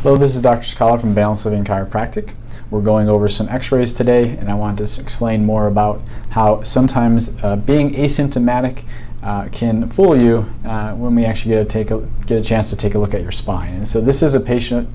Hello, this is Dr. Cicala from Balanced Living Chiropractic. We're going over some x-rays today, and I want to explain more about how sometimes being asymptomatic can fool you when we actually get a chance to take a look at your spine. And so this is a patient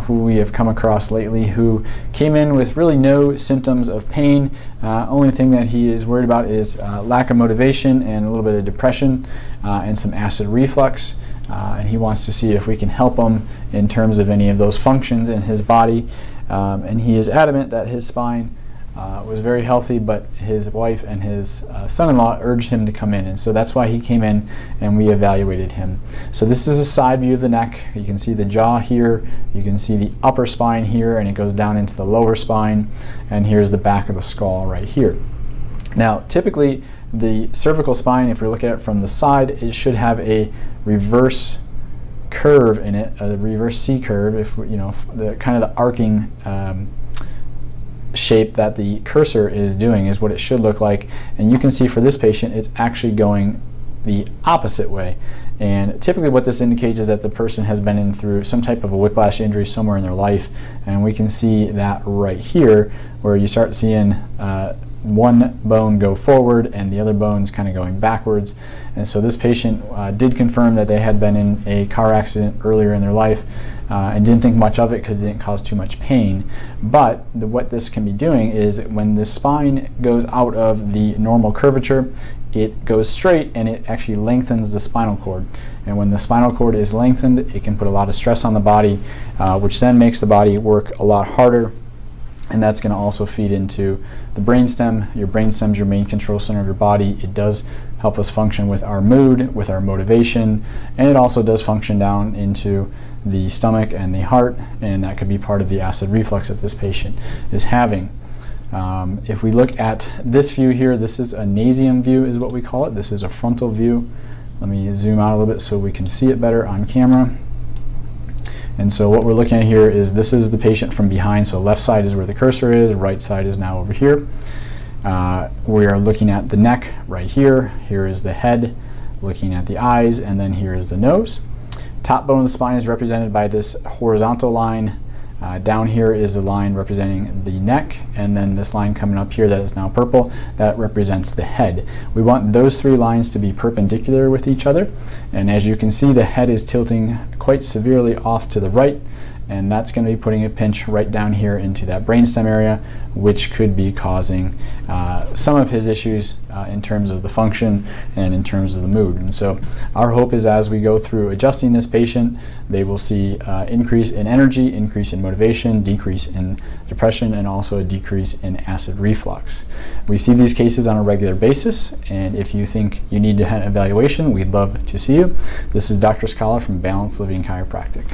who we have come across lately who came in with really no symptoms of pain. Only thing that he is worried about is lack of motivation and a little bit of depression and some acid reflux. And he wants to see if we can help him in terms of any of those functions in his body. And he is adamant that his spine was very healthy, but his wife and his son-in-law urged him to come in, and so that's why he came in and we evaluated him. So this is a side view of the neck. You can see the jaw here, you can see the upper spine here, and it goes down into the lower spine, and here's the back of the skull right here. Now typically the cervical spine, if we look at it from the side, it should have a reverse curve in it, a reverse C curve, if you know, the kind of the arcing shape that the cursor is doing is what it should look like. And you can see for this patient it's actually going the opposite way, and typically what this indicates is that the person has been in through some type of a whiplash injury somewhere in their life, and we can see that right here where you start seeing one bone go forward and the other bone's kind of going backwards. And so this patient did confirm that they had been in a car accident earlier in their life and didn't think much of it because it didn't cause too much pain. But what this can be doing is when the spine goes out of the normal curvature, it goes straight and it actually lengthens the spinal cord. And when the spinal cord is lengthened, it can put a lot of stress on the body, which then makes the body work a lot harder. And that's going to also feed into the brainstem. Your brainstem is your main control center of your body. It does help us function with our mood, with our motivation, and it also does function down into the stomach and the heart, and that could be part of the acid reflux that this patient is having. If we look at this view here, this is a nasium view is what we call it. This is a frontal view. Let me zoom out a little bit so we can see it better on camera. And so what we're looking at here is this is the patient from behind. So left side is where the cursor is, right side is now over here. We are looking at the neck right here. Here is the head, looking at the eyes, and then here is the nose. Top bone of the spine is represented by this horizontal line. Down here is the line representing the neck, and then this line coming up here that is now purple, that represents the head. We want those three lines to be perpendicular with each other, and as you can see, the head is tilting quite severely off to the right, and that's going to be putting a pinch right down here into that brainstem area, which could be causing some of his issues in terms of the function and in terms of the mood. And so our hope is as we go through adjusting this patient, they will see increase in energy, increase in motivation, decrease in depression, and also a decrease in acid reflux. We see these cases on a regular basis, and if you think you need to have an evaluation, we'd love to see you. This is Dr. Cicala from Balanced Living Chiropractic.